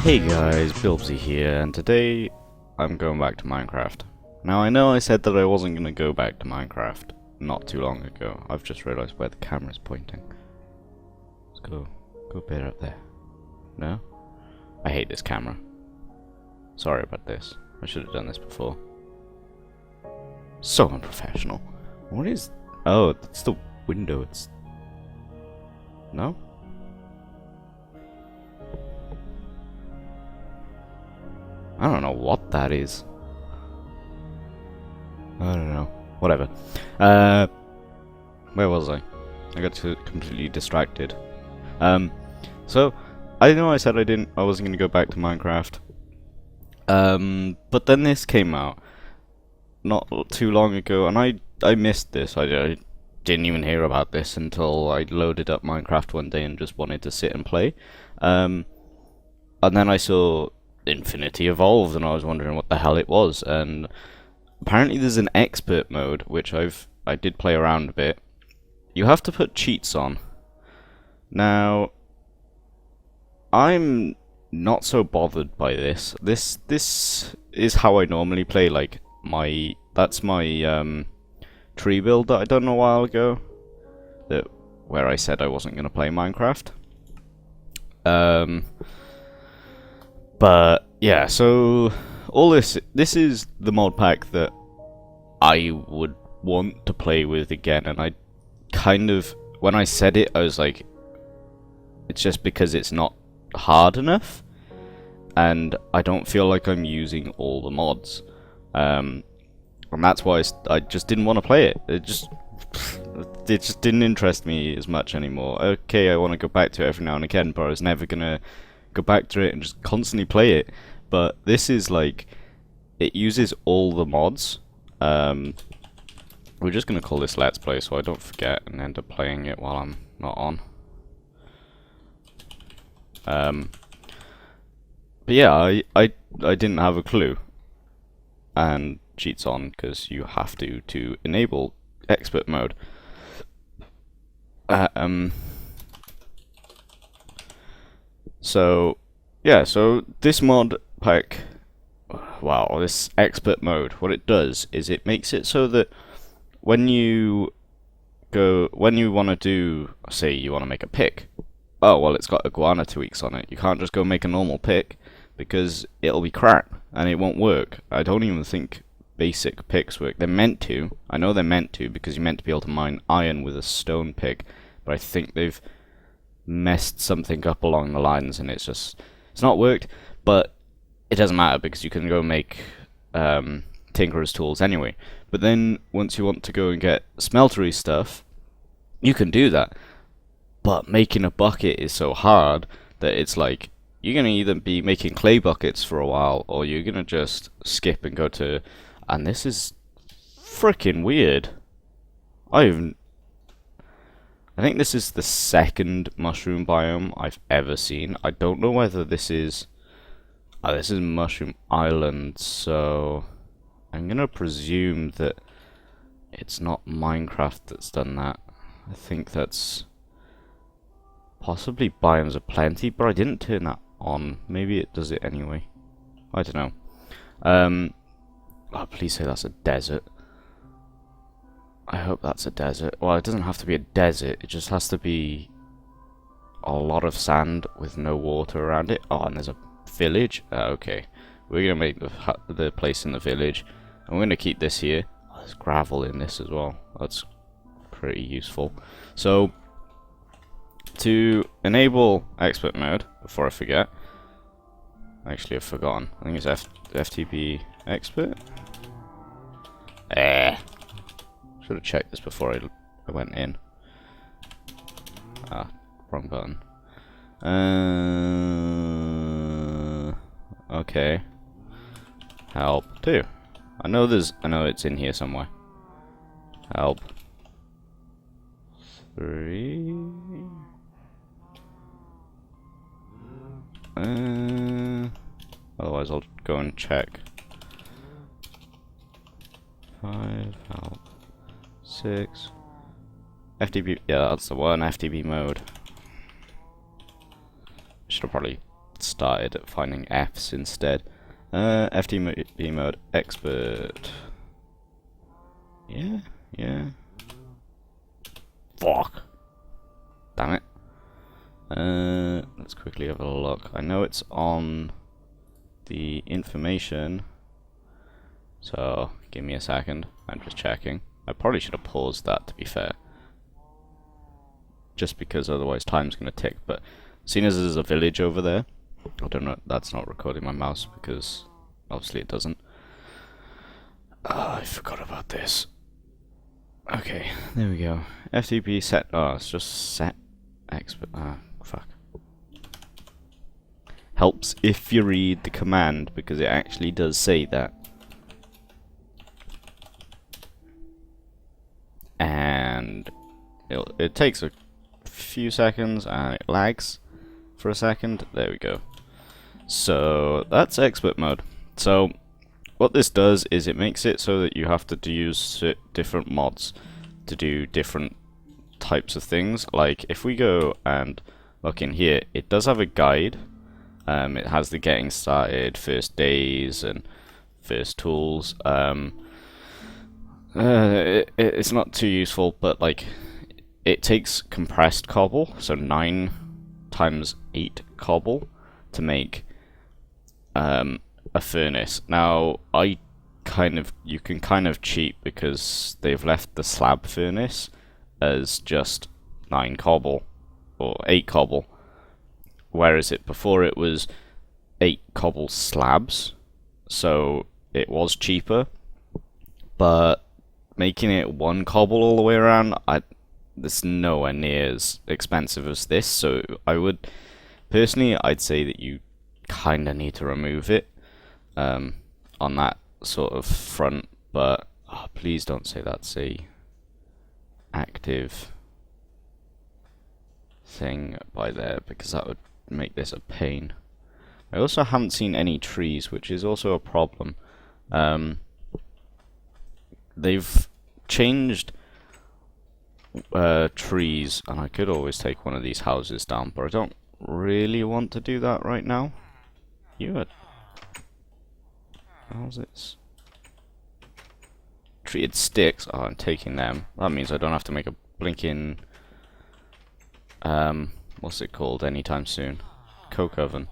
Hey guys, bilbsyy here, and today I'm going back to Minecraft. Now I know I said that I wasn't going to go back to Minecraft not too long ago. I've just realised where the camera's pointing. Let's go a bit up there. No? I hate this camera. Sorry about this. I should have done this before. So unprofessional. What is... Oh, that's the window. It's... No? I don't know what that is. I don't know. Whatever. Where was I? I got completely distracted. So I know I said I wasn't gonna go back to Minecraft. But then this came out not too long ago, and I missed this. I didn't even hear about this until I loaded up Minecraft one day and just wanted to sit and play. And then I saw Infinity Evolved, and I was wondering what the hell it was. And apparently there's an expert mode, which I did play around a bit. You have to put cheats on. Now, I'm not so bothered by this. This is how I normally play. Like that's my tree build that I done a while ago, where I said I wasn't gonna play Minecraft. But yeah, so all this is the mod pack that I would want to play with again, and I kind of, when I said it, I was like, it's just because it's not hard enough, and I don't feel like I'm using all the mods, and that's why I just didn't want to play it. It just didn't interest me as much anymore. Okay, I want to go back to it every now and again, but I was never gonna go back to it and just constantly play it. But this is like, it uses all the mods. We're just gonna call this Let's Play so I don't forget and end up playing it while I'm not on. But yeah, I didn't have a clue. And cheats on, because you have to enable expert mode. So yeah, so this mod pack, wow, this expert mode, what it does is it makes it so that when you want to do, say you want to make a pick, oh well, it's got iguana tweaks on it. You can't just go make a normal pick, because it'll be crap and it won't work. I don't even think basic picks work. They're meant to. I know they're meant to, because you're meant to be able to mine iron with a stone pick, but I think they've messed something up along the lines, and it's not worked. But it doesn't matter, because you can go make tinkerer's tools anyway. But then once you want to go and get smeltery stuff, you can do that, but making a bucket is so hard that it's like, you're gonna either be making clay buckets for a while, or you're gonna just skip and go to, and this is freaking weird. I think this is the second mushroom biome I've ever seen. I don't know whether this is... Oh, this is Mushroom Island, so I'm gonna presume that it's not Minecraft that's done that. I think that's possibly Biomes of Plenty, but I didn't turn that on. Maybe it does it anyway. I don't know. Oh, please say that's a desert. I hope that's a desert. Well, it doesn't have to be a desert, it just has to be a lot of sand with no water around it. Oh, and there's a village? Okay. We're gonna make the place in the village, and we're gonna keep this here. Oh, there's gravel in this as well. That's pretty useful. So, to enable expert mode, before I forget, actually I've forgotten. I think it's FTB expert? Should have checked this before I went in. Ah, wrong button. Okay. Help 2. I know it's in here somewhere. Help 3. Otherwise I'll go and check. 5, help. 6. FTB, yeah, that's the one, FTB mode. Should have probably started at finding Fs instead. FTB mode, expert. Yeah. Fuck. Damn it. Let's quickly have a look. I know it's on the information. So, give me a second. I'm just checking. I probably should have paused that, to be fair. Just because otherwise time's going to tick. But, seeing as there's a village over there, I don't know, that's not recording my mouse because obviously it doesn't. I forgot about this. Okay, there we go. FTP set, it's just set expert, fuck. Helps if you read the command because it actually does say that. And it takes a few seconds and it lags for a second. There we go. So that's expert mode. So what this does is it makes it so that you have to use different mods to do different types of things. Like if we go and look in here, it does have a guide. It has the getting started, first days, and first tools. It's not too useful, but like it takes compressed cobble, so 9 times 8 cobble to make a furnace. Now you can kind of cheat because they've left the slab furnace as just 9 cobble or 8 cobble, whereas before it was 8 cobble slabs, so it was cheaper, but making it 1 cobble all the way around, it's nowhere near as expensive as this, so personally, I'd say that you kind of need to remove it on that sort of front, but please don't say that's a active thing by there, because that would make this a pain. I also haven't seen any trees, which is also a problem. They've changed trees, and I could always take one of these houses down, but I don't really want to do that right now. How's this? Treated sticks. Oh, I'm taking them. That means I don't have to make a blinking what's it called anytime soon? Coke oven.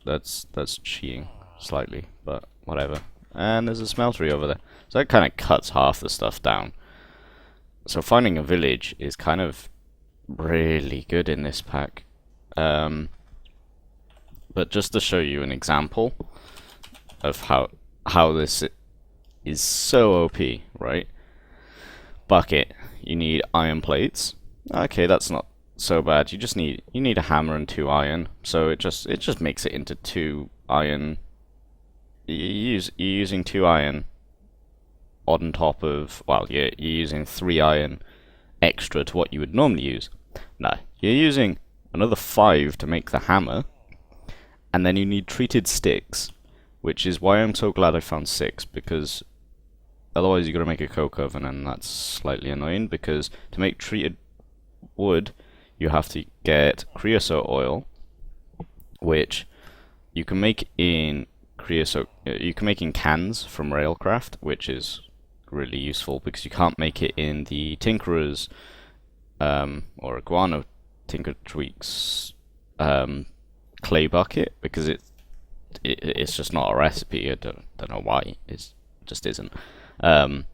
That's cheating slightly, but whatever. And there's a smeltery over there. So that kind of cuts half the stuff down. So finding a village is kind of really good in this pack. But just to show you an example of how this is so OP, right? Bucket, you need iron plates. Okay, that's not so bad. You need a hammer and 2 iron. So it just makes it into 2 iron. You're using 2 iron on top of, well, you're using 3 iron extra to what you would normally use. No, you're using another 5 to make the hammer, and then you need treated sticks, which is why I'm so glad I found 6, because otherwise you're going to make a coke oven, and that's slightly annoying, because to make treated wood, you have to get creosote oil, which you can make in creosote, you can make in cans from Railcraft, which is really useful because you can't make it in the Tinkerer's or Iguana Tinker Tweaks clay bucket, because it's just not a recipe. I don't know why, it just isn't. And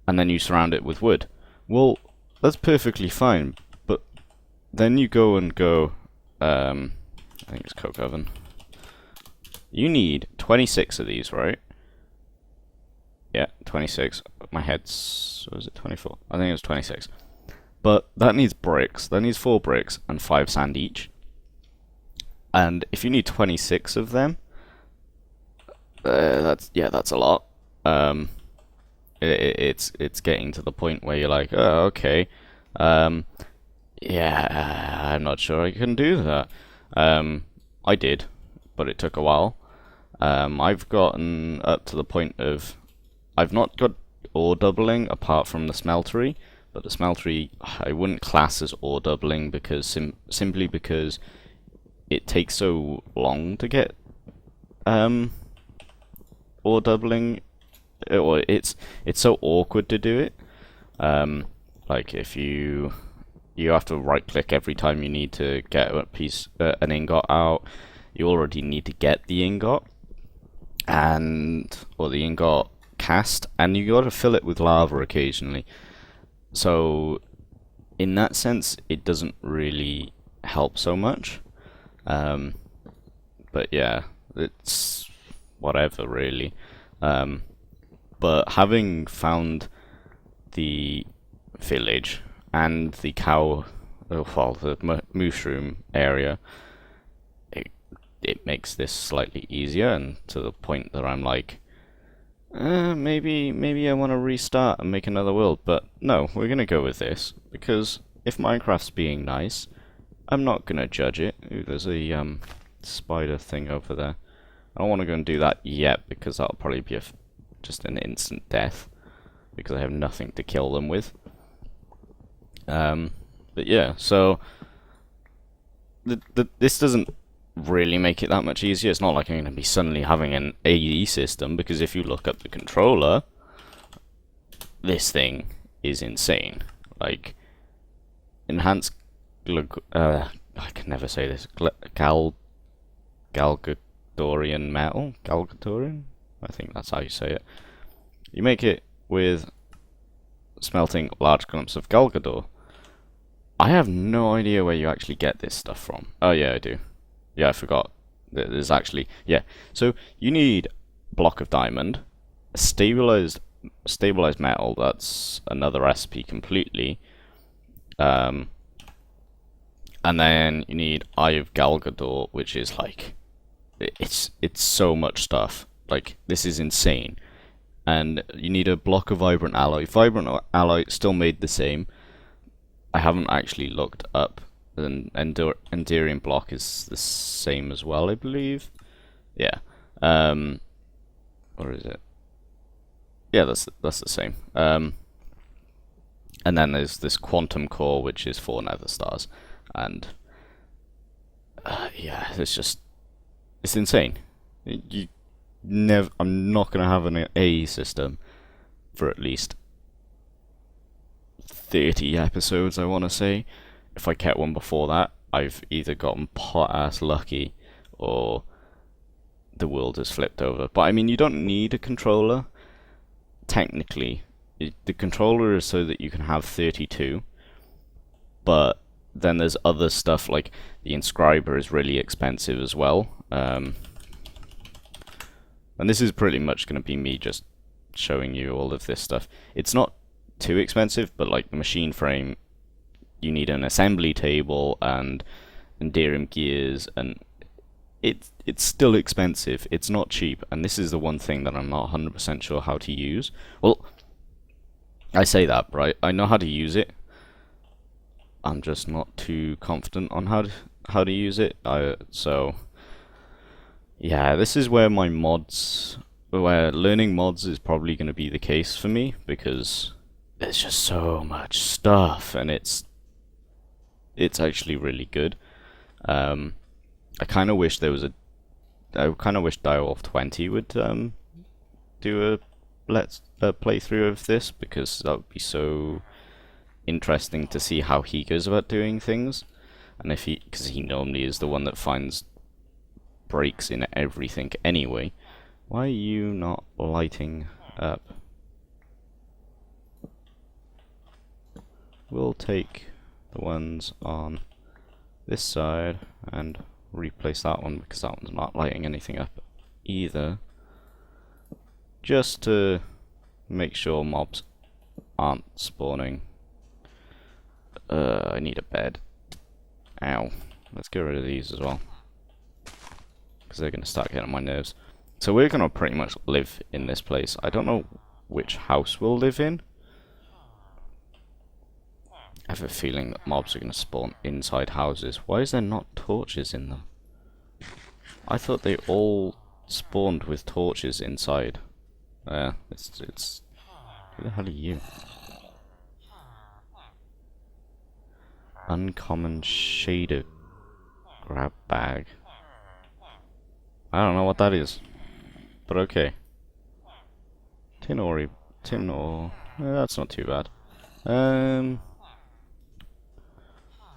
then you surround it with wood. Well, that's perfectly fine, but then you go, I think it's coke oven. You need 26 of these, right? Yeah, 26. My head's... was it 24? I think it was 26. But that needs bricks. That needs 4 bricks and 5 sand each. And if you need 26 of them, that's a lot. It's getting to the point where you're like, oh, okay. Yeah, I'm not sure I can do that. I did, but it took a while. I've gotten up to the point of I've not got ore doubling apart from the smeltery, but the smeltery I wouldn't class as ore doubling because simply because it takes so long to get ore doubling, or it's so awkward to do it. Like if you have to right click every time you need to get a piece an ingot out. You already need to get the ingot or the ingot cast, and you got to fill it with lava occasionally. So in that sense, it doesn't really help so much. But yeah, it's whatever really. But having found the village and the cow, well, the mushroom area, it makes this slightly easier, and to the point that I'm like, maybe I want to restart and make another world. But no, we're gonna go with this because if Minecraft's being nice, I'm not gonna judge it. Ooh, there's a spider thing over there. I don't want to go and do that yet because that'll probably be just an instant death because I have nothing to kill them with. But yeah, so this doesn't really make it that much easier. It's not like I'm going to be suddenly having an AE system, because if you look up the controller, this thing is insane. Like, enhanced I can never say this, Galgadorian metal? Galgadorian? I think that's how you say it. You make it with smelting large clumps of Galgador. I have no idea where you actually get this stuff from. Oh yeah, I do. Yeah, I forgot. There's actually... Yeah, so you need a block of diamond, a stabilized metal, that's another recipe completely, and then you need Eye of Galgador, which is like... It's so much stuff. Like, this is insane. And you need a block of Vibrant Alloy. Vibrant Alloy still made the same. I haven't actually looked up. And Endurium block is the same as well, I believe. Yeah. Or is it? Yeah, that's the same. And then there's this Quantum Core, which is 4 Nether Stars. And yeah, it's insane. I'm not gonna have an AE system for at least 30 episodes, I want to say. If I kept one before that, I've either gotten pot-ass lucky or the world has flipped over. But I mean, you don't need a controller. Technically, the controller is so that you can have 32. But then there's other stuff, like the inscriber is really expensive as well. And this is pretty much going to be me just showing you all of this stuff. It's not too expensive, but like the machine frame, you need an assembly table and Endurium gears, and it's still expensive. It's not cheap, and this is the one thing that I'm not 100% sure how to use. Well, I say that, right? I know how to use it. I'm just not too confident on how to use it. So yeah, this is where where learning mods is probably going to be the case for me, because there's just so much stuff, and it's actually really good. I kind of wish there was I kind of wish Direwolf20 would do a playthrough of this, because that would be so interesting to see how he goes about doing things, and because he normally is the one that finds breaks in everything anyway. Why are you not lighting up? We'll take the ones on this side and replace that one, because that one's not lighting anything up either, just to make sure mobs aren't spawning. I need a bed. Ow. Let's get rid of these as well, because they're going to start getting on my nerves. So we're going to pretty much live in this place. I don't know which house we'll live in. I have a feeling that mobs are going to spawn inside houses. Why is there not torches in them? I thought they all spawned with torches inside. It's. Who the hell are you? Uncommon shader grab bag. I don't know what that is, but okay. Tin ore. That's not too bad.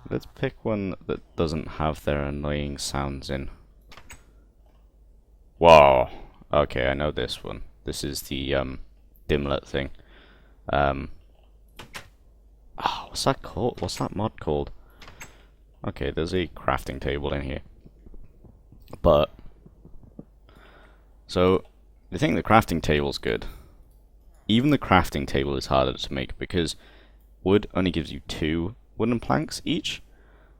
Let's pick one that doesn't have their annoying sounds in. Whoa. Okay, I know this one. This is the dimlet thing. What's that called? What's that mod called? Okay, there's a crafting table in here. But so the thing, the crafting table's good. Even the crafting table is harder to make because wood only gives you 2 wooden planks each.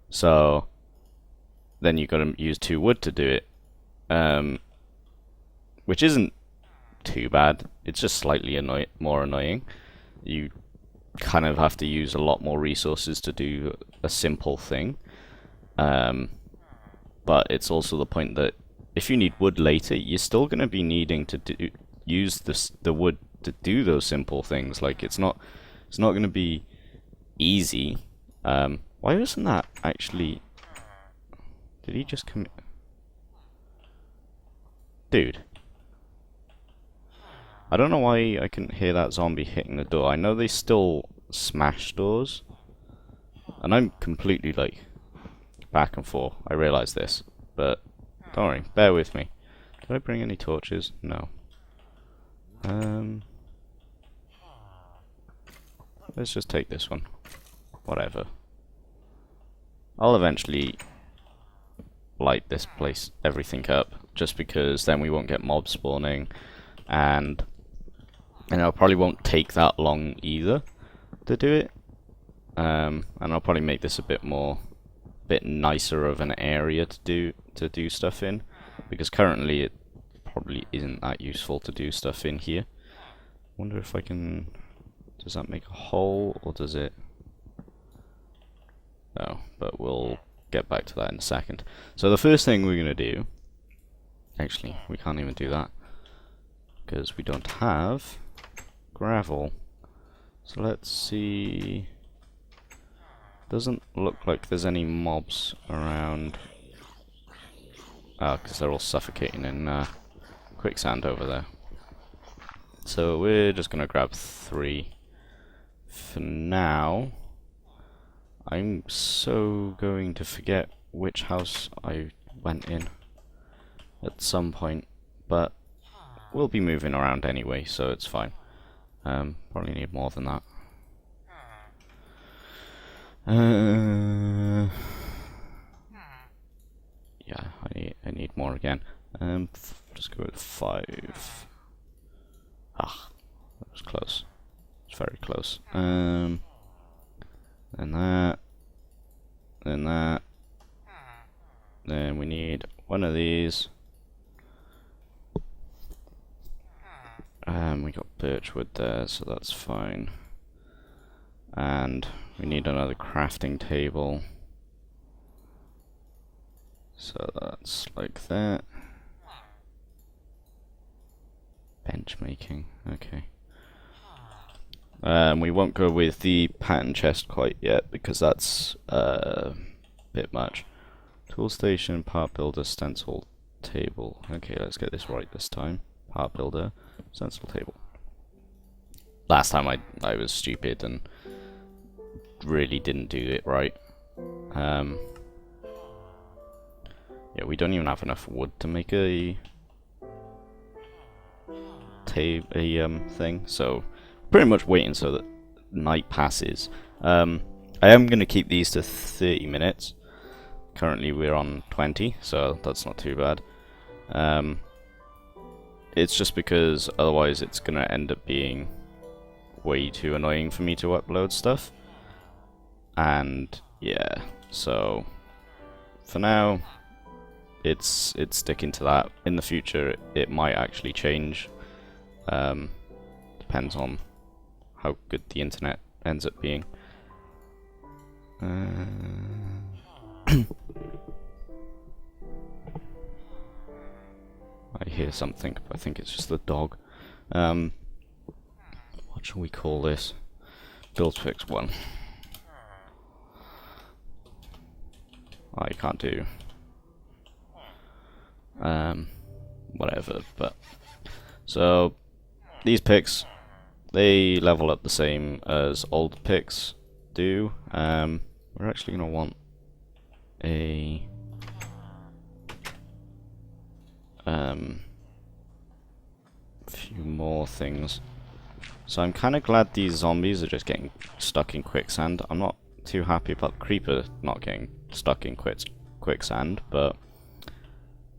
So then you gotta use 2 wood to do it. Which isn't too bad. It's just slightly more annoying. You kind of have to use a lot more resources to do a simple thing. But it's also the point that if you need wood later, you're still going to be needing to use the wood to do those simple things. Like it's not going to be easy. Why wasn't that actually? Did he just come? Dude. I don't know why I couldn't hear that zombie hitting the door. I know they still smash doors. And I'm completely like back and forth. I realise this. But don't worry, bear with me. Did I bring any torches? No. Let's just take this one. Whatever. I'll eventually light this place, everything up, just because then we won't get mobs spawning, and it probably won't take that long either to do it. And I'll probably make this a bit nicer of an area to do stuff in, because currently it probably isn't that useful to do stuff in here. Wonder if I can. Does that make a hole or does it? No, but we'll get back to that in a second. So the first thing we're gonna do. Actually, we can't even do that because we don't have gravel. So let's see. Doesn't look like there's any mobs around. Because they're all suffocating in quicksand over there. So we're just gonna grab 3 for now. I'm so going to forget which house I went in at some point, but we'll be moving around anyway, so it's fine. Probably need more than that. Yeah, I need more again. Just go with 5. That was close. It's very close. Then that. Then that. Then we need one of these. We got birchwood there, so that's fine. And we need another crafting table. So that's like that. Bench making, okay. We won't go with the pattern chest quite yet because that's a bit much. Tool station, part builder, stencil table. Okay, let's get this right this time. Part builder, stencil table. Last time I was stupid and really didn't do it right. Yeah, we don't even have enough wood to make a thing, so pretty much waiting so that night passes. I am going to keep these to 30 minutes. Currently we're on 20, so that's not too bad. It's just because otherwise it's going to end up being way too annoying for me to upload stuff. And yeah, so for now it's sticking to that. In the future it might actually change. Depends on how good the internet ends up being. I hear something, but I think it's just the dog. What shall we call this? Build fix 1. Oh, you can't do whatever, but so these picks, they level up the same as old picks do. We're actually gonna want a few more things. So I'm kind of glad these zombies are just getting stuck in quicksand. I'm not too happy about the creeper not getting stuck in quicksand, but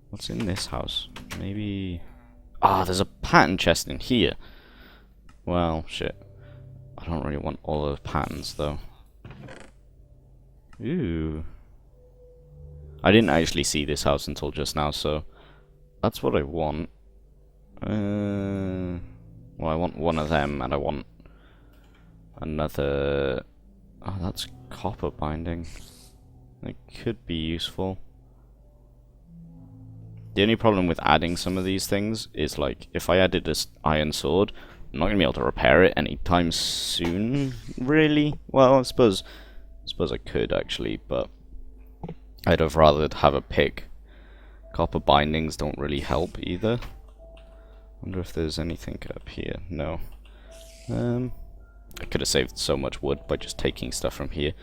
what's in this house? Maybe... Ah, there's a pattern chest in here. Well, shit. I don't really want all of the patterns, though. Ooh. I didn't actually see this house until just now, so that's what I want. Well, I want one of them, and I want another... Oh, that's copper binding. It could be useful. The only problem with adding some of these things is, like, if I added this iron sword, I'm not going to be able to repair it anytime soon, really. Well, I suppose I could, actually, but I'd have rather have a pick. Copper bindings don't really help, either. Wonder if there's anything up here. No. I could have saved so much wood by just taking stuff from here.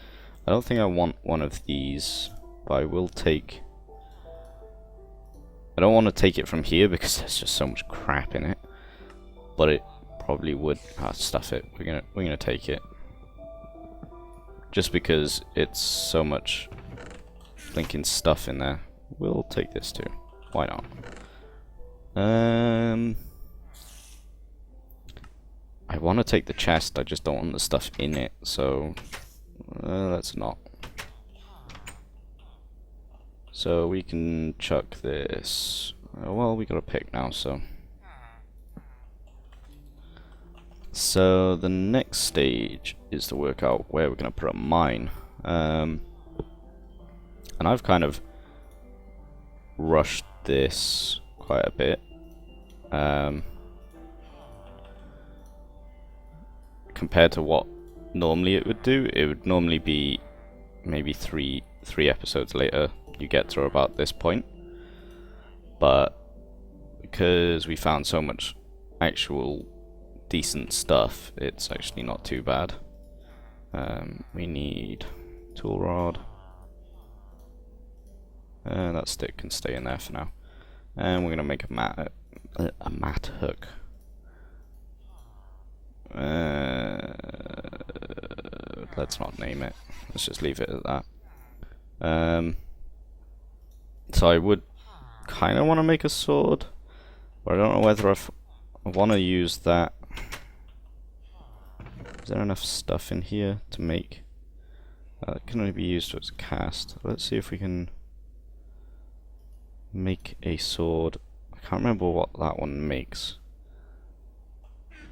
I don't think I want one of these, but I will take... I don't want to take it from here because there's just so much crap in it. But it probably would... Ah, stuff it. We're gonna take it. Just because it's so much blinking stuff in there. We'll take this too. Why not? I want to take the chest, I just don't want the stuff in it, so let's not. So we can chuck this. Well, we got a pick now, so. So the next stage is to work out where we're going to put a mine. And I've kind of rushed this quite a bit. Compared to what normally it would do, it would normally be maybe three episodes later you get to about this point. But because we found so much actual decent stuff, it's actually not too bad. We need tool rod. That stick can stay in there for now. And we're gonna make a mat hook. Let's not name it. Let's just leave it at that. So I would kind of want to make a sword, but I don't know whether I want to use that. Is there enough stuff in here to make? It can only be used as a cast. Let's see if we can make a sword. I can't remember what that one makes.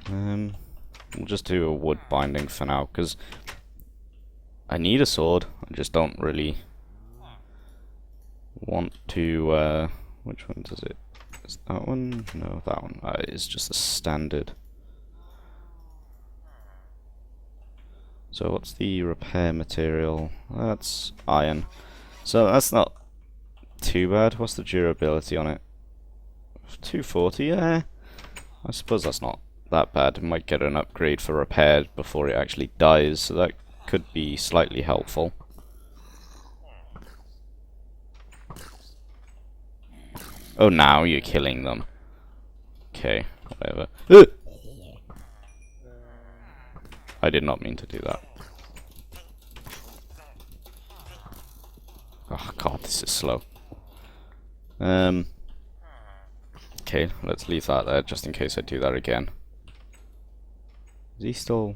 We'll just do a wood binding for now, because I need a sword. I just don't really want to, which one does it? Is that one? No, that one. It's just a standard. So what's the repair material? That's iron. So that's not too bad. What's the durability on it? 240, yeah. I suppose that's not that bad. It might get an upgrade for repair before it actually dies, so that could be slightly helpful. Oh, now you're killing them. Okay, whatever. I did not mean to do that. Oh god, this is slow. Okay, let's leave that there just in case I do that again. Is he still...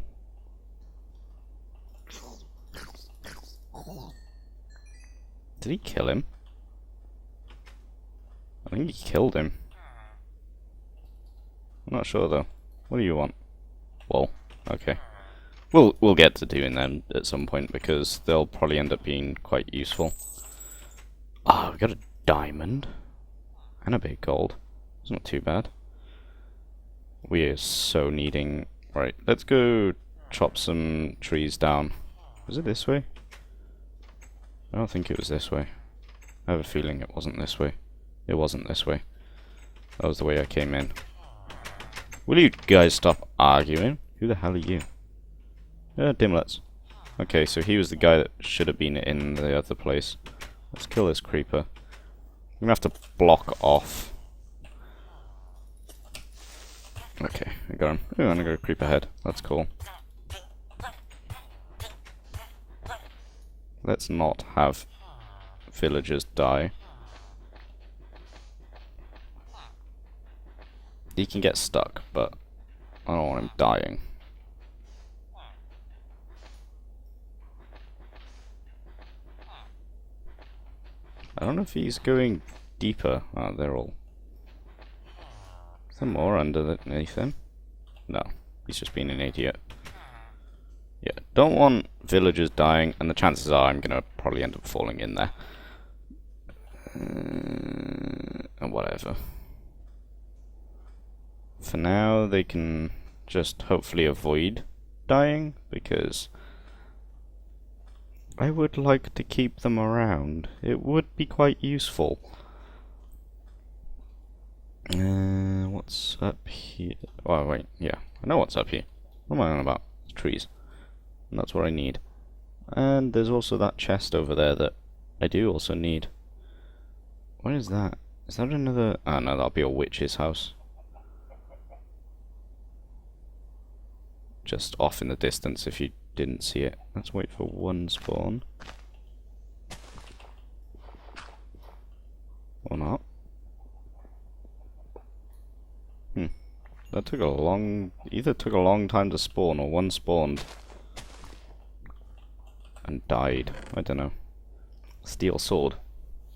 Did he kill him? I think he killed him. I'm not sure though. What do you want? Well, okay. We'll get to doing them at some point because they'll probably end up being quite useful. Ah, we got a diamond and a bit of gold. It's not too bad. We are so needing... Right, let's go chop some trees down. Was it this way? I don't think it was this way. I have a feeling it wasn't this way. It wasn't this way. That was the way I came in. Will you guys stop arguing? Who the hell are you? Dimlets. Okay, so he was the guy that should have been in the other place. Let's kill this creeper. I'm gonna have to block off. Okay, I got him. Ooh, I'm gonna go creep ahead. That's cool. Let's not have villagers die. He can get stuck, but I don't want him dying. I don't know if he's going deeper. Oh, they're all... Is there more underneath him? No, he's just being an idiot. Yeah, don't want villagers dying, and the chances are I'm gonna probably end up falling in there. And whatever. For now, they can just hopefully avoid dying, because I would like to keep them around. It would be quite useful. What's up here? Oh, wait, yeah. I know what's up here. What am I on about? It's trees. And that's what I need. And there's also that chest over there that I do also need. What is that? Is that another... Oh, no, that'll be a witch's house. Just off in the distance if you didn't see it. Let's wait for one spawn. Or not. That took a long... Either took a long time to spawn, or one spawned and died. I don't know. Steel sword.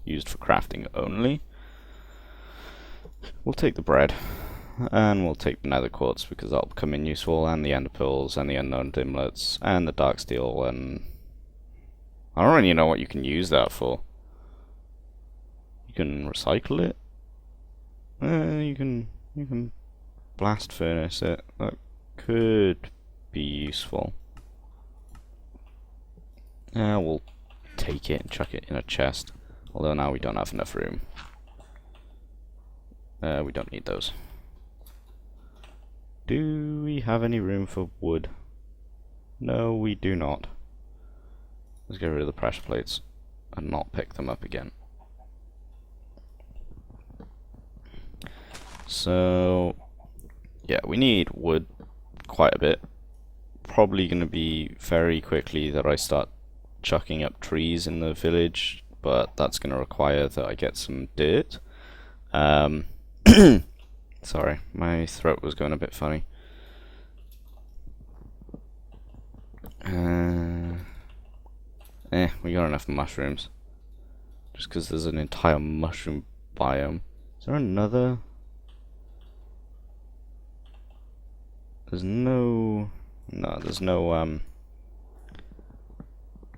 Used for crafting only. We'll take the bread. And we'll take the nether quartz, because that'll come in useful, and the ender pearls, and the unknown dimlets, and the dark steel, and... I don't really know what you can use that for. You can recycle it? You can blast furnace it. That could be useful. We'll take it and chuck it in a chest. Although now we don't have enough room. We don't need those. Do we have any room for wood? No, we do not. Let's get rid of the pressure plates and not pick them up again. So, yeah, we need wood quite a bit. Probably going to be very quickly that I start chucking up trees in the village, but that's going to require that I get some dirt. Sorry, my throat was going a bit funny. We got enough mushrooms. Just because there's an entire mushroom biome. Is there another? There's no... No, there's no,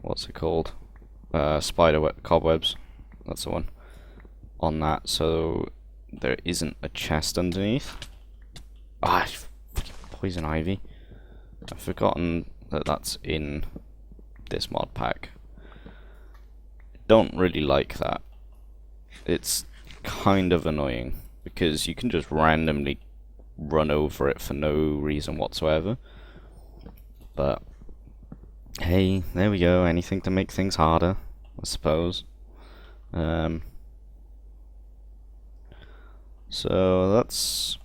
what's it called? Cobwebs. That's the one. On that, so... There isn't a chest underneath. Ah, fucking poison ivy. I've forgotten that that's in this mod pack. Don't really like that. It's kind of annoying because you can just randomly run over it for no reason whatsoever. But hey, there we go. Anything to make things harder, I suppose. So that's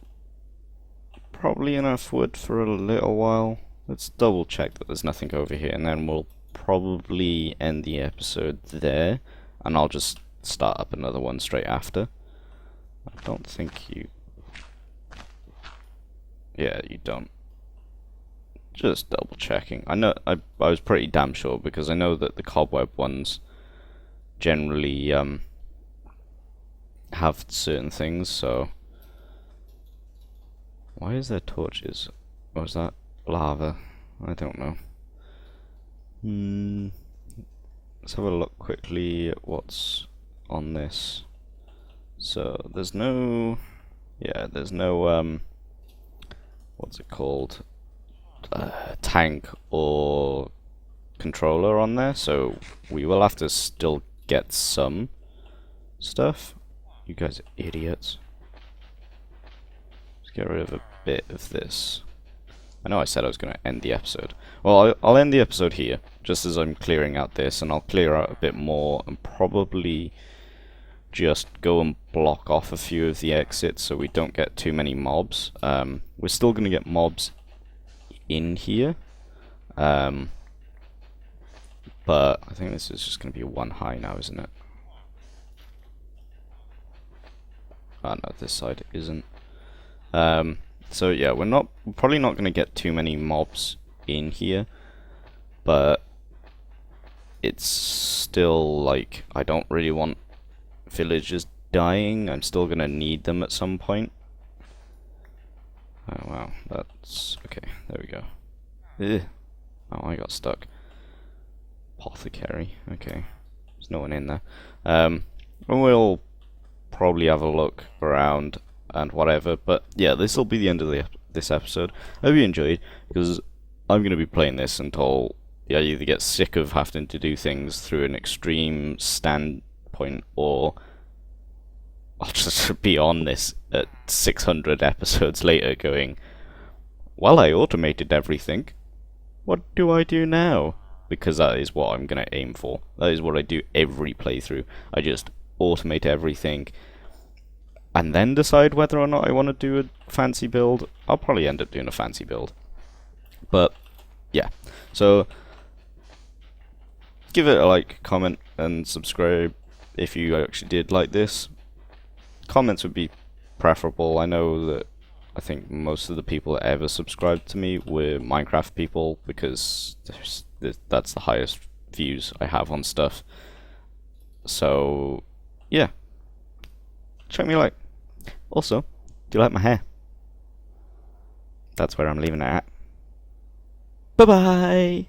probably enough wood for a little while. Let's double check that there's nothing over here, and then we'll probably end the episode there, and I'll just start up another one straight after. I don't think you... Yeah, you don't. Just double checking. I know I was pretty damn sure, because I know that the cobweb ones generally have certain things, so... Why is there torches? Or is that lava? I don't know. Let's have a look quickly at what's on this. So, there's no... Yeah, there's no, what's it called, tank or controller on there, so we will have to still get some stuff. You guys are idiots. Let's get rid of a bit of this. I know I said I was going to end the episode. Well, I'll end the episode here, just as I'm clearing out this, and I'll clear out a bit more, and probably just go and block off a few of the exits so we don't get too many mobs. We're still going to get mobs in here, but I think this is just going to be one high now, isn't it? Oh no, this side isn't. So yeah, we're probably not going to get too many mobs in here, but it's still like, I don't really want villagers dying. I'm still going to need them at some point. Oh wow, that's okay, there we go. Ugh. Oh, I got stuck. Apothecary, okay. There's no one in there. And we'll probably have a look around and whatever, but yeah, this will be the end of this episode. I hope you enjoyed, because I'm going to be playing this until I either get sick of having to do things through an extreme standpoint, or I'll just be on this at 600 episodes later going, well, I automated everything. What do I do now? Because that is what I'm going to aim for. That is what I do every playthrough. I just automate everything, and then decide whether or not I want to do a fancy build. I'll probably end up doing a fancy build. But, yeah. So, give it a like, comment, and subscribe if you actually did like this. Comments would be preferable. I know that I think most of the people that ever subscribed to me were Minecraft people, because that's the highest views I have on stuff. So, yeah. Check me a like. Also, do you like my hair? That's where I'm leaving it at. Bye-bye!